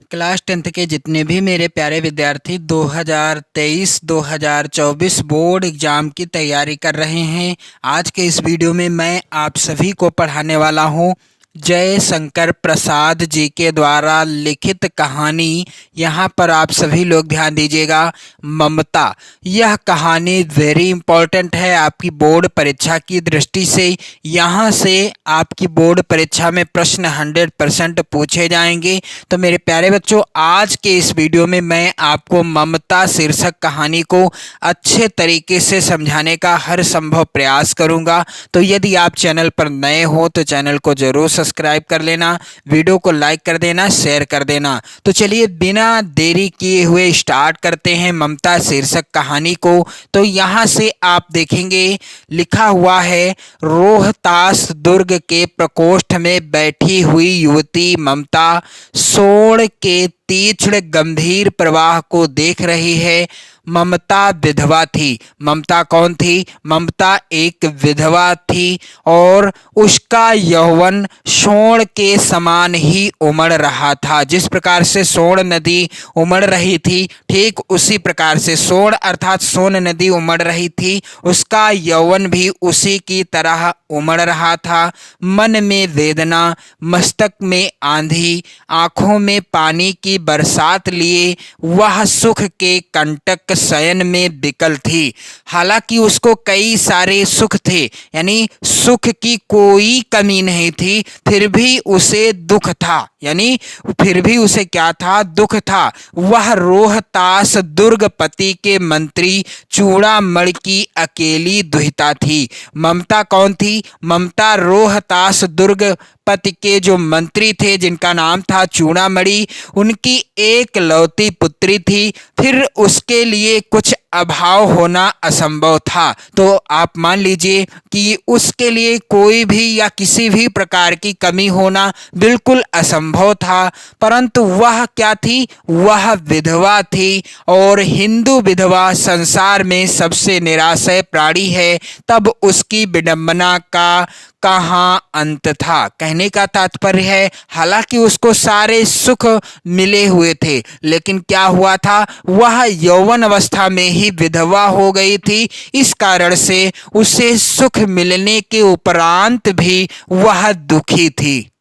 Class 10th के जितने भी मेरे प्यारे विद्यार्थी 2023-2024 बोर्ड एग्ज़ाम की तैयारी कर रहे हैं, आज के इस वीडियो में मैं आप सभी को पढ़ाने वाला हूं जय शंकर प्रसाद जी के द्वारा लिखित कहानी। यहाँ पर आप सभी लोग ध्यान दीजिएगा, ममता। यह कहानी वेरी इंपॉर्टेंट है आपकी बोर्ड परीक्षा की दृष्टि से। यहाँ से आपकी बोर्ड परीक्षा में प्रश्न 100% पूछे जाएंगे। तो मेरे प्यारे बच्चों, आज के इस वीडियो में मैं आपको ममता शीर्षक कहानी को अच्छे तरीके से समझाने का हर संभव प्रयास करूंगा। तो यदि आप चैनल पर नए हो तो चैनल को जरूर सब्सक्राइब कर लेना, वीडियो को लाइक कर देना, शेयर कर देना। तो चलिए बिना देरी किए हुए स्टार्ट करते हैं ममता शीर्षक कहानी को। तो यहाँ से आप देखेंगे लिखा हुआ है, रोहतास दुर्ग के प्रकोष्ठ में बैठी हुई युवती ममता सोण के तीक्ष्ण गंभीर प्रवाह को देख रही है। ममता विधवा थी। ममता कौन थी? ममता एक विधवा थी और उसका यौवन सोण के समान ही उमड़ रहा था। जिस प्रकार से सोण नदी उमड़ रही थी, ठीक उसी प्रकार से सोण अर्थात सोन नदी उमड़ रही थी, उसका यौवन भी उसी की तरह उमड़ रहा था। मन में वेदना, मस्तक में आंधी, आंखों में पानी की बरसात लिए वह सुख के कंटक शयन में विकल थी। हालांकि उसको कई सारे सुख थे, यानी सुख की कोई कमी नहीं थी, फिर भी उसे दुख था। यानी फिर भी उसे क्या था? दुख था। वह रोहतास दुर्गपति के मंत्री चूड़ामणि की अकेली दुहिता थी। ममता कौन थी? ममता रोहतास दुर्गपति के जो मंत्री थे, जिनका नाम था चूड़ामणि, उनकी एक लौती पुत्री थी। फिर उसके लिए कुछ अभाव होना असंभव था। तो आप मान लीजिए कि उसके लिए कोई भी या किसी भी प्रकार की कमी होना बिल्कुल असंभव था। परंतु वह क्या थी? वह विधवा थी और हिंदू विधवा संसार में सबसे निराश्रय प्राणी है। तब उसकी विडंबना का कहाँ अंत था? कहने का तात्पर्य है, हालांकि उसको सारे सुख मिले हुए थे, लेकिन क्या हुआ था? वह यौवन अवस्था में ही विधवा हो गई थी। इस कारण से उसे सुख मिलने के उपरांत भी वह दुखी थी।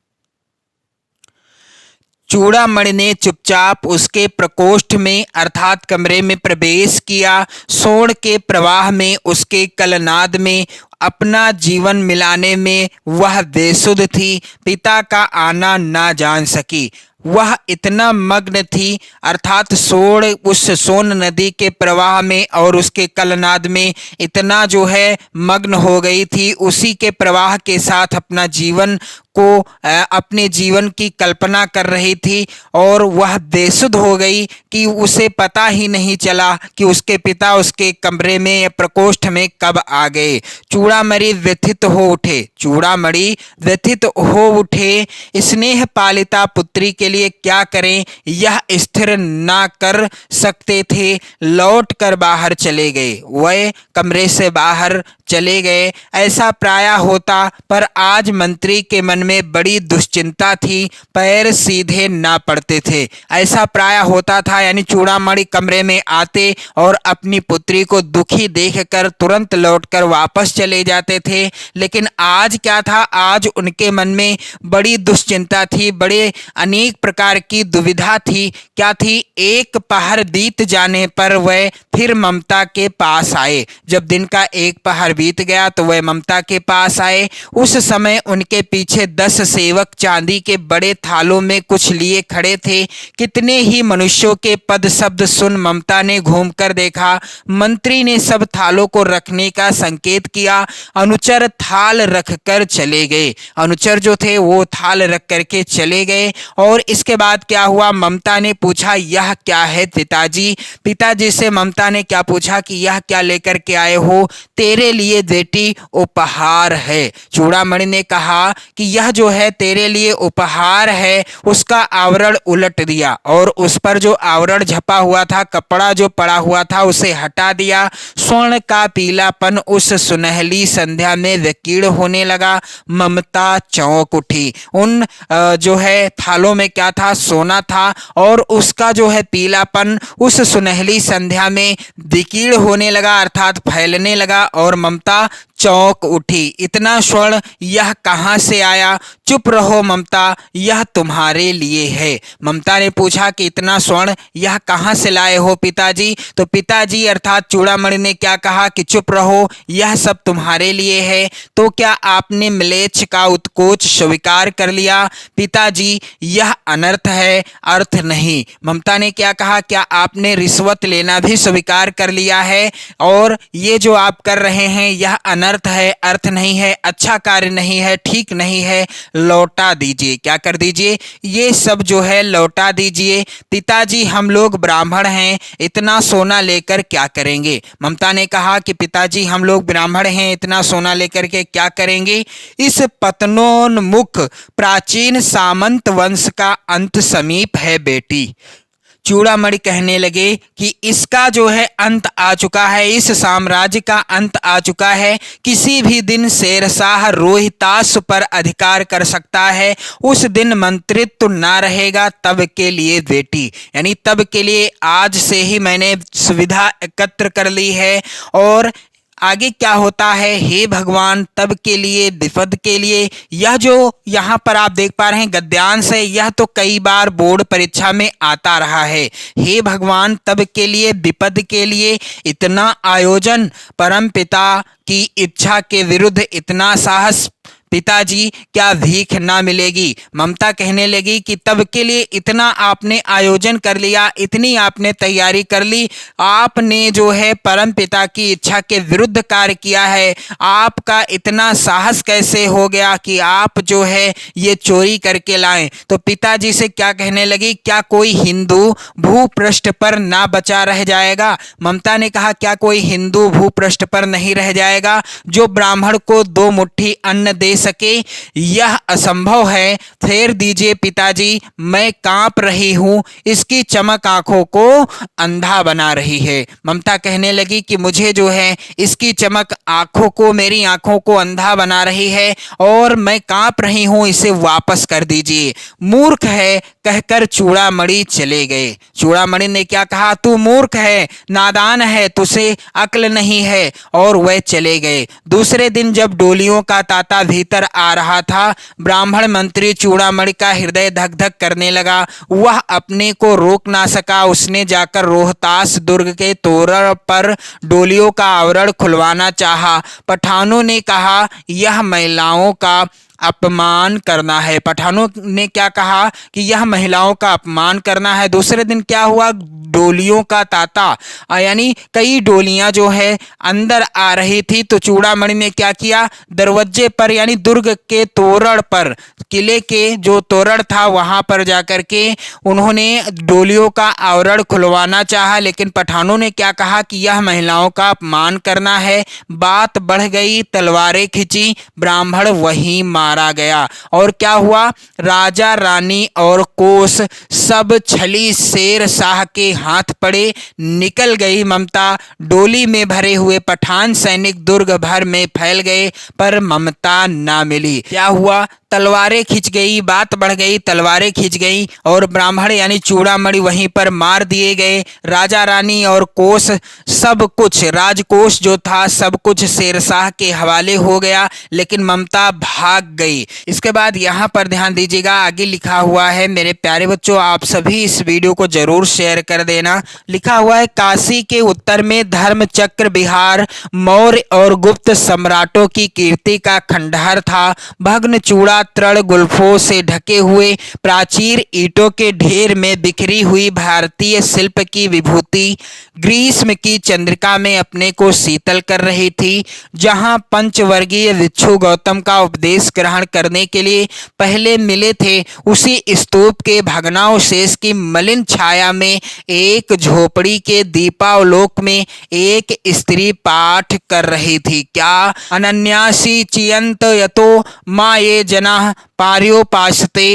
चूड़ामणि ने चुपचाप उसके प्रकोष्ठ में अर्थात कमरे में प्रवेश किया। सोण के प्रवाह में, उसके कलनाद में अपना जीवन मिलाने में वह बेसुध थी। पिता का आना ना जान सकी। वह इतना मग्न थी अर्थात उस सोन नदी के प्रवाह में और उसके कलनाद में इतना जो है मग्न हो गई थी, उसी के प्रवाह के साथ अपना जीवन को अपने जीवन की कल्पना कर रही थी और वह बेसुध हो गई कि उसे पता ही नहीं चला कि उसके पिता उसके कमरे में या प्रकोष्ठ में कब आ गए। चूड़ामणि व्यथित हो उठे। चूड़ामणि व्यथित हो उठे। स्नेह पालिता पुत्री के लिए क्या करें, यह स्थिर ना कर सकते थे। लौट कर बाहर चले गए। वह कमरे से बाहर चले गए। ऐसा प्राय होता, पर आज मंत्री के मन में बड़ी दुश्चिंता थी, पैर सीधे ना पड़ते थे। ऐसा प्राय होता था, यानी चूड़ामणि कमरे में आते और अपनी पुत्री को दुखी देखकर तुरंत लौटकर वापस चले जाते थे। लेकिन आज क्या था? आज उनके मन में बड़ी दुश्चिंता थी, बड़े अनेक प्रकार की दुविधा थी। क्या थी? एक पहर बीत जाने पर वह फिर ममता के पास आए। जब दिन का एक पहर बीत गया तो वह ममता के पास आए। उस समय उनके पीछे 10 सेवक चांदी के बड़े थालों में कुछ लिए खड़े थे। कितने ही मनुष्यों के पद शब्द सुन ममता ने घूमकर देखा। मंत्री ने सब थालों को रखने का संकेत किया। अनुचर थाल रखकर चले गए। अनुचर जो थे वो थाल रख करके चले गए। और इसके बाद क्या हुआ? ममता ने पूछा, यह क्या है पिताजी? पिताजी से ममता ममता ने क्या पूछा कि यह क्या लेकर के आए हो? तेरे लिए बेटी उपहार है। चूड़ामणि ने कहा कि यह जो है तेरे लिए उपहार है। उसका आवरण उलट दिया और उस पर जो आवरण झपा हुआ था, कपड़ा जो पड़ा हुआ था, उसे हटा दिया। स्वर्ण का पीलापन उस सुनहली संध्या में विकीर्ण होने लगा। ममता चौंक उठी। उन जो है थालों में क्या था? सोना था और उसका जो है पीलापन उस सुनहली संध्या में विकीर्ण होने लगा, अर्थात फैलने लगा और ममता चौंक उठी। इतना स्वर्ण यह कहाँ से आया? चुप रहो ममता, यह तुम्हारे लिए है। ममता ने पूछा कि इतना स्वर्ण यह कहाँ से लाए हो पिताजी? तो पिताजी अर्थात चूड़ामणि ने क्या कहा कि चुप रहो, यह सब तुम्हारे लिए है। तो क्या आपने म्लेच्छ का उत्कोच स्वीकार कर लिया? पिताजी यह अनर्थ है, अर्थ नहीं। ममता ने क्या कहा? क्या आपने रिश्वत लेना भी स्वीकार कर लिया है? और ये जो आप कर रहे हैं यह अनर्थ है, अर्थ नहीं है, अच्छा कार्य नहीं है, ठीक नहीं है, लौटा दीजिए। क्या कर दीजिए? ये सब जो है लौटा दीजिए। पिताजी हम लोग ब्राह्मण हैं, इतना सोना लेकर क्या करेंगे? ममता ने कहा कि पिताजी हम लोग ब्राह्मण हैं, इतना सोना लेकर के क्या करेंगे? इस पतनोन्मुख प्राचीन सामंत वंश का अंत समीप है बेटी। चूड़ामणि कहने लगे कि इसका जो है अंत आ चुका है, इस साम्राज्य का अंत आ चुका है। किसी भी दिन शेरशाह रोहितास पर अधिकार कर सकता है। उस दिन मंत्रित्व ना रहेगा। तब के लिए बेटी, यानी तब के लिए आज से ही मैंने सुविधा एकत्र कर ली है। और आगे क्या होता है? हे भगवान, तब के लिए, विपद के लिए। यह जो यहाँ पर आप देख पा रहे हैं गद्यांश है, यह तो कई बार बोर्ड परीक्षा में आता रहा है। हे भगवान, तब के लिए, विपद के लिए इतना आयोजन, परम पिता की इच्छा के विरुद्ध इतना साहस, पिताजी क्या भीख ना मिलेगी? ममता कहने लगी कि तब के लिए इतना आपने आयोजन कर लिया, इतनी आपने तैयारी कर ली, आपने जो है परम पिता की इच्छा के विरुद्ध कार्य किया है। आपका इतना साहस कैसे हो गया कि आप जो है ये चोरी करके लाएं? तो पिताजी से क्या कहने लगी? क्या कोई हिंदू भूपृष्ठ पर ना बचा रह जाएगा? ममता ने कहा क्या कोई हिंदू भूपृष्ठ पर नहीं रह जाएगा जो ब्राह्मण को 2 मुट्ठी अन्न दे सके? यह असंभव है। फेर दीजिए पिताजी, मैं कांप रही हूं, इसकी चमक आंखों को अंधा बना रही है। ममता कहने लगी कि मुझे जो है इसकी चमक आंखों को, मेरी आंखों को अंधा बना रही है और मैं कांप रही हूं, इसे वापस कर दीजिए। मूर्ख है कहकर चूड़ामणि चले गए। चूड़ामणि ने क्या कहा? तू मूर्ख है, नादान है, तुझे अक्ल नहीं है, और वह चले गए। दूसरे दिन जब डोलियों का तांता भीतर आ रहा था, ब्राह्मण मंत्री चूड़ामणि का हृदय धक धक करने लगा। वह अपने को रोक ना सका। उसने जाकर रोहतास दुर्ग के तोरण पर डोलियों का आवरण खुलवाना चाहा। पठानों ने कहा यह महिलाओं का अपमान करना है। पठानों ने क्या कहा कि यह महिलाओं का अपमान करना है। दूसरे दिन क्या हुआ? डोलियों का तांता, यानी कई डोलियां जो है अंदर आ रही थी, तो चूड़ामणि ने क्या किया? दरवाजे पर, यानी दुर्ग के तोरण पर, किले के जो तोरण था वहां पर जाकर के उन्होंने डोलियों का आवरण खुलवाना चाहा। लेकिन पठानों ने क्या कहा कि यह महिलाओं का अपमान करना है। बात बढ़ गई, तलवारें खींची, ब्राह्मण वहीं मारा गया। और क्या हुआ? राजा रानी और कोस सब छली शेरशाह के हाथ पड़े। निकल गई ममता। डोली में भरे हुए पठान सैनिक दुर्ग भर में फैल गए, पर ममता ना मिली। क्या हुआ? तलवारें खिंच गई, बात बढ़ गई, तलवारें खिंच गई और ब्राह्मण यानी चूड़ामणि वहीं पर मार दिए गए। राजा रानी और कोष, सब कुछ, राजकोष जो था सब कुछ शेरशाह के हवाले हो गया। लेकिन ममता भाग गई। इसके बाद यहाँ पर ध्यान दीजिएगा, आगे लिखा हुआ है, मेरे प्यारे बच्चों आप सभी इस वीडियो को जरूर शेयर कर देना। लिखा हुआ है काशी के उत्तर में धर्मचक्र विहार मौर्य और गुप्त सम्राटों की कीर्ति का खंडहर था। भग्न चूड़ा पूरा तृण गुल्फों से ढके हुए प्राचीर ईंटों के ढेर में बिखरी हुई भारतीय शिल्प की विभूति ग्रीष्म की चंद्रिका में अपने को शीतल कर रही थी। जहां पंचवर्गीय भिक्षु गौतम का उपदेश ग्रहण करने के लिए पहले मिले थे, उसी स्तूप के भग्नावशेष की मलिन छाया में एक झोपड़ी के दीपावलोक में एक स्त्री पाठ कर रही थी। क्या अनन्यासी चियंत यतो माँ ये जनाः पार्योपासते।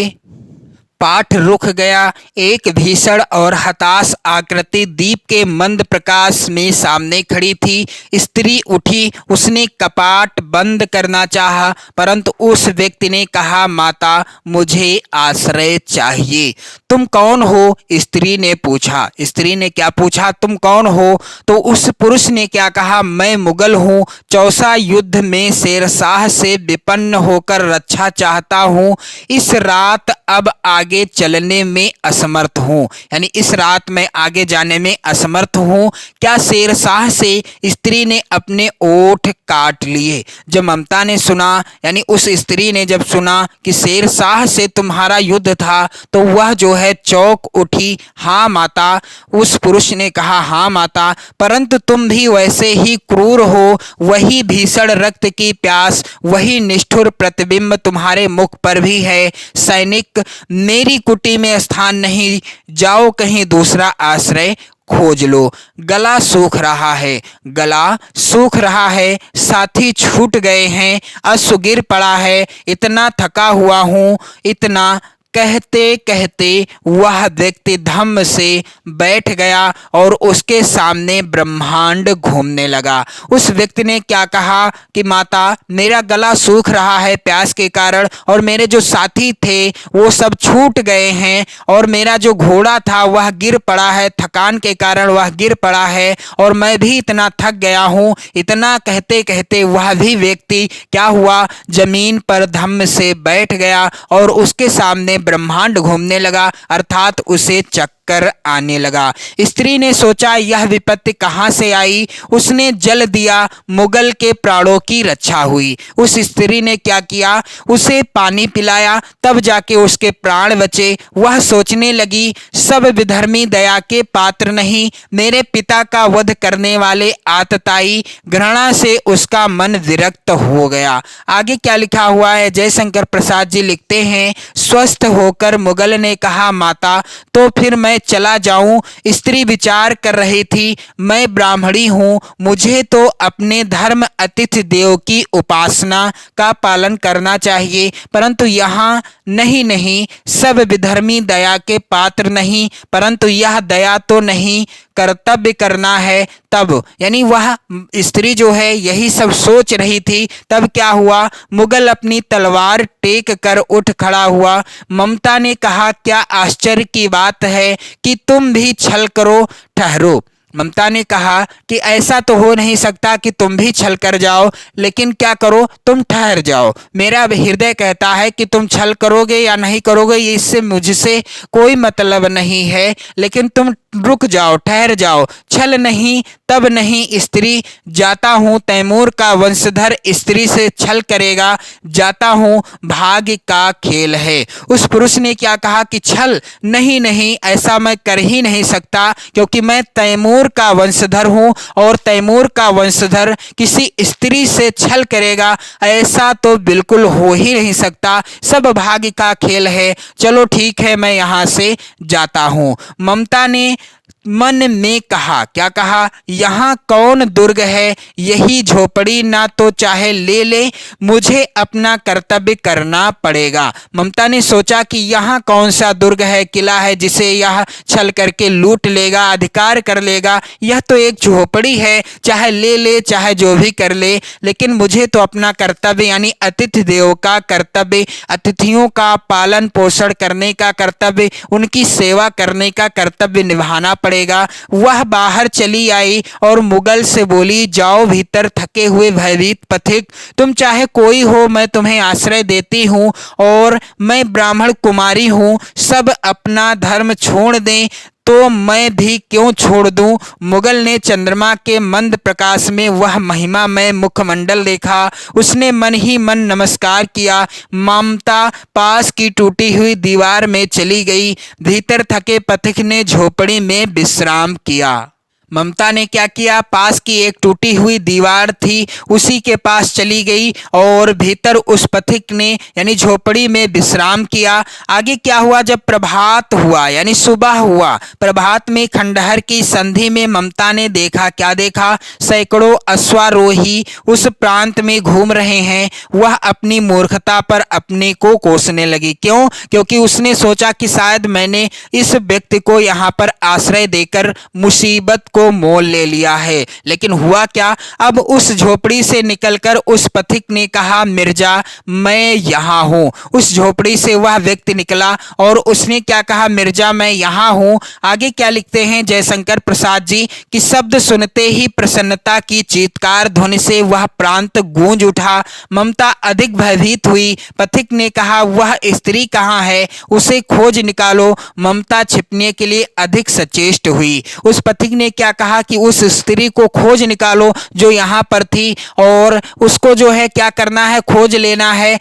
पाठ रुक गया। एक भीषण और हताश आकृति दीप के मंद प्रकाश में सामने खड़ी थी। स्त्री उठी, उसने कपाट बंद करना चाहा, परंतु उस व्यक्ति ने कहा, माता मुझे आश्रय चाहिए। तुम कौन हो? स्त्री ने पूछा। स्त्री ने क्या पूछा? तुम कौन हो? तो उस पुरुष ने क्या कहा? मैं मुगल हूँ, चौसा युद्ध में शेरशाह से विपन्न होकर रक्षा चाहता हूँ। इस रात अब आगे चलने में असमर्थ हूँ, यानी इस रात में आगे जाने में असमर्थ हूँ। क्या शेरशाह से? स्त्री ने अपने ओठ काट लिए। जब ममता ने सुना, यानी उस स्त्री ने जब सुना कि शेरशाह से तुम्हारा युद्ध था, तो वह जो है चौंक उठी। हाँ माता। उस पुरुष ने कहा, हाँ माता, परंतु तुम भी वैसे ही क्रूर हो। वही भीषण रक्त की प्यास, वही निष्ठुर प्रतिबिंब तुम्हारे मुख पर भी है। सैनिक, मेरी कुटी में स्थान नहीं, जाओ कहीं दूसरा आश्रय खोज लो। गला सूख रहा है, गला सूख रहा है, साथी छूट गए हैं, अश्रु गिर पड़ा है, इतना थका हुआ हूँ, इतना कहते कहते वह व्यक्ति धम्म से बैठ गया और उसके सामने ब्रह्मांड घूमने लगा। उस व्यक्ति ने क्या कहा कि माता, मेरा गला सूख रहा है प्यास के कारण, और मेरे जो साथी थे वो सब छूट गए हैं, और मेरा जो घोड़ा था वह गिर पड़ा है, थकान के कारण वह गिर पड़ा है, और मैं भी इतना थक गया हूँ। इतना कहते कहते वह भी व्यक्ति क्या हुआ, जमीन पर धम्म से बैठ गया और उसके सामने ब्रह्मांड घूमने लगा, अर्थात उसे चक्कर आने लगा। स्त्री ने सोचा, यह विपत्ति कहां से आई? उसने जल दिया, मुगल के प्राणों की रक्षा हुई। उस स्त्री ने क्या किया? उसे पानी पिलाया, तब जाके उसके प्राण बचे। वह सोचने लगी, सब विधर्मी दया के पात्र नहीं, मेरे पिता का वध करने वाले आतताई। घृणा से उसका मन विरक्त हो गया। आगे क्या लिखा हुआ है? जयशंकर प्रसाद जी लिखते हैं, स्वस्थ होकर मुगल ने कहा, माता तो फिर मैं चला जाऊं? स्त्री विचार कर रही थी, मैं ब्राह्मणी हूं, मुझे तो अपने धर्म अतिथि देव की उपासना का पालन करना चाहिए, परंतु यहाँ नहीं नहीं, सब विधर्मी दया के पात्र नहीं, परंतु यह दया तो नहीं, कर्तव्य करना है। तब यानी वह स्त्री जो है यही सब सोच रही थी, तब क्या हुआ, मुगल अपनी तलवार टेक कर उठ खड़ा हुआ। ममता ने कहा, क्या आश्चर्य की बात है कि तुम भी छल करो, ठहरो। ममता ने कहा कि ऐसा तो हो नहीं सकता कि तुम भी छल कर जाओ, लेकिन क्या करो, तुम ठहर जाओ। मेरा हृदय कहता है कि तुम छल करोगे या नहीं करोगे, ये इससे मुझसे कोई मतलब नहीं है, लेकिन तुम रुक जाओ, ठहर जाओ। छल नहीं, तब नहीं स्त्री, जाता हूं, तैमूर का वंशधर स्त्री से छल करेगा, जाता हूं, भाग्य का खेल है। उस पुरुष ने क्या कहा कि छल नहीं नहीं, ऐसा मैं कर ही नहीं सकता, क्योंकि मैं तैमूर का वंशधर हूं, और तैमूर का वंशधर किसी स्त्री से छल करेगा, ऐसा तो बिल्कुल हो ही नहीं सकता, सब भाग्य का खेल है। चलो ठीक है, मैं यहां से जाता हूं। ममता ने मन में कहा, क्या कहा, यहाँ कौन दुर्ग है, यही झोपड़ी ना तो चाहे ले ले, मुझे अपना कर्तव्य करना पड़ेगा। ममता ने सोचा कि यहाँ कौन सा दुर्ग है, किला है जिसे यह छल करके लूट लेगा, अधिकार कर लेगा। यह तो एक झोपड़ी है, चाहे ले ले चाहे जो भी कर ले, लेकिन मुझे तो अपना कर्तव्य यानी अतिथि देव का कर्तव्य, अतिथियों का पालन पोषण करने का कर्तव्य, उनकी सेवा करने का कर्तव्य निभाना पड़ेगा। वह बाहर चली आई और मुगल से बोली, जाओ भीतर थके हुए भयभीत पथिक, तुम चाहे कोई हो, मैं तुम्हें आश्रय देती हूँ, और मैं ब्राह्मण कुमारी हूँ, सब अपना धर्म छोड़ दें, तो मैं भी क्यों छोड़ दूं। मुगल ने चंद्रमा के मंद प्रकाश में वह महिमामय मुखमंडल देखा। उसने मन ही मन नमस्कार किया। ममता पास की टूटी हुई दीवार में चली गई। भीतर थके पथिक ने झोपड़ी में विश्राम किया। ममता ने क्या किया, पास की एक टूटी हुई दीवार थी उसी के पास चली गई और भीतर उस पथिक ने यानी झोपड़ी में विश्राम किया। आगे क्या हुआ, जब प्रभात हुआ यानी सुबह हुआ, प्रभात में खंडहर की संधि में ममता ने देखा, क्या देखा, सैकड़ों अश्वारोही उस प्रांत में घूम रहे हैं। वह अपनी मूर्खता पर अपने को कोसने लगी। क्यों? क्योंकि उसने सोचा कि शायद मैंने इस व्यक्ति को यहाँ पर आश्रय देकर मुसीबत को मोल ले लिया है। लेकिन हुआ क्या, अब उस झोपड़ी से निकलकर उस पथिक ने कहा, मिर्जा मैं यहाँ हूँ। उस झोपड़ी से वह व्यक्ति निकला और उसने क्या कहा, मिर्जा मैं यहाँ हूँ। आगे क्या लिखते हैं जयशंकर प्रसाद जी कि शब्द सुनते ही प्रसन्नता की चीत्कार ध्वनि से वह प्रांत गूंज उठा। ममता अधिक भयभीत हुई। पथिक ने कहा, वह स्त्री कहाँ है, उसे खोज निकालो। ममता छिपने के लिए अधिक सचेष्ट हुई। उस पथिक ने क्या कहा कि उस स्त्री को खोज निकालो जो यहाँ पर थी और उसको जो है क्या करना है, खोज लेना है।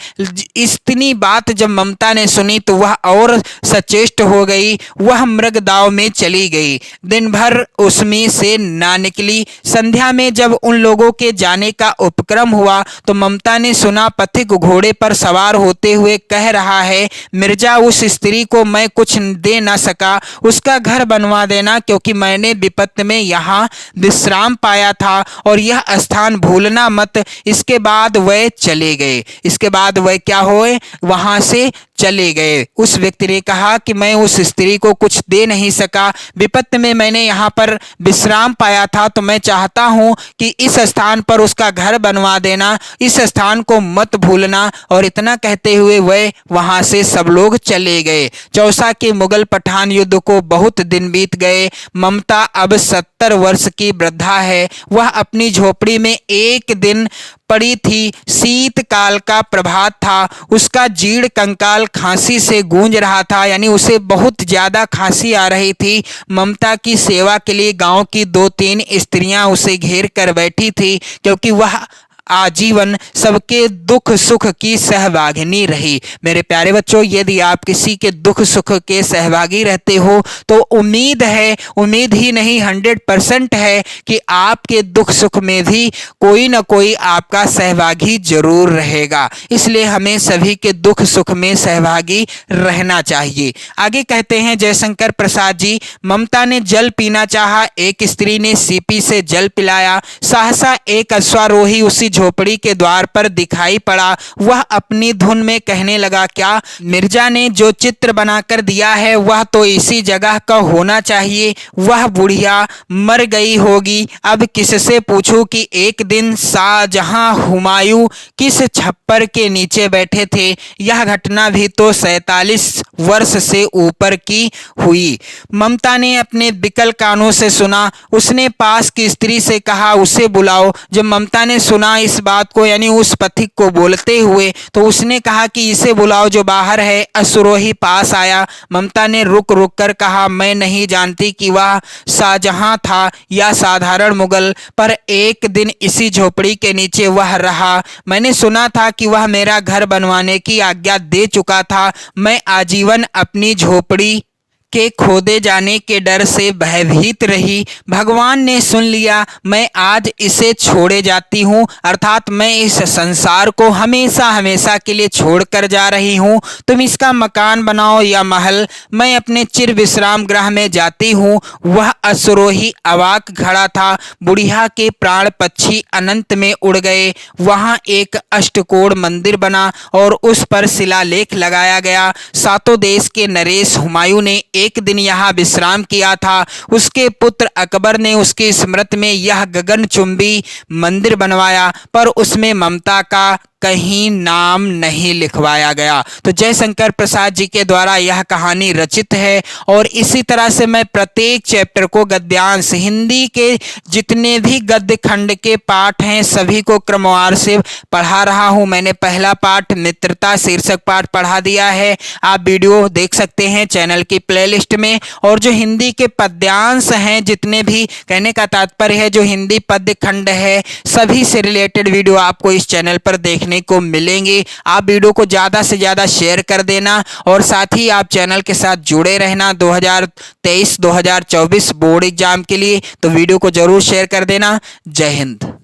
इतनी बात जब ममता ने सुनी तो वह और सचेष्ट हो गई। वह मृग दाव में चली गई। दिन भर उसमें से ना निकली। संध्या में जब उन लोगों के जाने का उपक्रम हुआ तो ममता ने सुना पथिक घोड़े पर सवार होते हुए कह रहा है, मिर्जा उस स्त्री को मैं कुछ दे ना सका, उसका घर बनवा देना, क्योंकि मैंने विपत्ति में यहाँ विश्राम पाया था और यह स्थान भूलना मत। इसके बाद वह चले गए। इसके बाद वह क्या हुए, वहां से चले गए। उस व्यक्ति ने कहा कि मैं उस स्त्री को कुछ दे नहीं सका, विपत्ति में मैंने यहाँ पर विश्राम पाया था, तो मैं चाहता हूँ कि इस स्थान पर उसका घर बनवा देना, इस स्थान को मत भूलना। और इतना कहते हुए वह वहां से सब लोग चले गए। चौसा के मुगल पठान युद्ध को बहुत दिन बीत गए। ममता अब 70 वर्ष की वृद्धा है। वह अपनी झोपड़ी में एक दिन पड़ी थी। शीतकाल का प्रभात था। उसका जीर्ण कंकाल खांसी से गूंज रहा था, यानी उसे बहुत ज्यादा खांसी आ रही थी। ममता की सेवा के लिए गांव की 2-3 स्त्रियां उसे घेर कर बैठी थी, क्योंकि वह आजीवन सबके दुख सुख की सहभागिनी रही। मेरे प्यारे बच्चों, यदि आप किसी के दुख सुख के सहभागी रहते हो तो उम्मीद है, उम्मीद ही नहीं 100% है कि आपके दुख सुख में भी कोई ना कोई आपका सहभागी जरूर रहेगा। इसलिए हमें सभी के दुख सुख में सहभागी रहना चाहिए। आगे कहते हैं जयशंकर प्रसाद जी, ममता ने जल पीना चाहा। एक स्त्री ने सीपी से जल पिलाया। सहसा एक अश्वारोही उसी झोपड़ी के द्वार पर दिखाई पड़ा। वह अपनी धुन में कहने लगा, क्या मिर्जा ने जो चित्र बनाकर दिया है वह तो इसी जगह का होना चाहिए। वह बुढ़िया मर गई होगी। अब किससे पूछूं कि एक दिन शाहजहां हुमायूं किस छप्पर के नीचे बैठे थे। यह घटना भी तो 47 वर्ष से ऊपर की हुई। ममता ने अपने बिकल कानों से सुना। उसने पास की स्त्री से कहा, उसे बुलाओ। जब ममता ने सुना इस बात को, यानी उस पथिक को बोलते हुए, तो उसने कहा कि इसे बुलाओ जो बाहर है। अश्वरोही पास आया। ममता ने रुक रुक कर कहा, मैं नहीं जानती कि वह शाहजहां था या साधारण मुगल, पर एक दिन इसी झोपड़ी के नीचे वह रहा। मैंने सुना था कि वह मेरा घर बनवाने की आज्ञा दे चुका था। मैं आजीवन अपनी झोपड़ी के खोदे जाने के डर से भयभीत रही। भगवान ने सुन लिया। मैं आज इसे छोड़े जाती हूँ, अर्थात मैं इस संसार को हमेशा हमेशा के लिए छोड़कर जा रही हूँ। तुम इसका मकान बनाओ या महल, मैं अपने चिर विश्राम गृह में जाती हूँ। वह अश्वरोही अवाक खड़ा था। बुढ़िया के प्राण पक्षी अनंत में उड़ गए। वहाँ एक अष्टकोण मंदिर बना और उस पर शिलालेख लगाया गया। सातों देश के नरेश हुमायूं ने एक दिन यहाँ विश्राम किया था। उसके पुत्र अकबर ने उसकी स्मृति में यह गगनचुंबी मंदिर बनवाया, पर उसमें ममता का कहीं नाम नहीं लिखवाया गया। तो जयशंकर प्रसाद जी के द्वारा यह कहानी रचित है और इसी तरह से मैं प्रत्येक चैप्टर को गद्यांश, हिंदी के जितने भी गद्य खंड के पाठ हैं सभी को क्रमवार से पढ़ा रहा हूं। मैंने पहला पाठ मित्रता शीर्षक पाठ पढ़ा दिया है। आप वीडियो देख सकते हैं, चैनल की प्ले प्लेलिस्ट में। और जो हिंदी के पद्यांश हैं, जितने भी, कहने का तात्पर्य है जो हिंदी पद्य खंड है, सभी से रिलेटेड वीडियो आपको इस चैनल पर देखने को मिलेंगे। आप वीडियो को ज़्यादा से ज़्यादा शेयर कर देना और साथ ही आप चैनल के साथ जुड़े रहना 2023-2024 बोर्ड एग्जाम के लिए। तो वीडियो को जरूर शेयर कर देना। जय हिंद।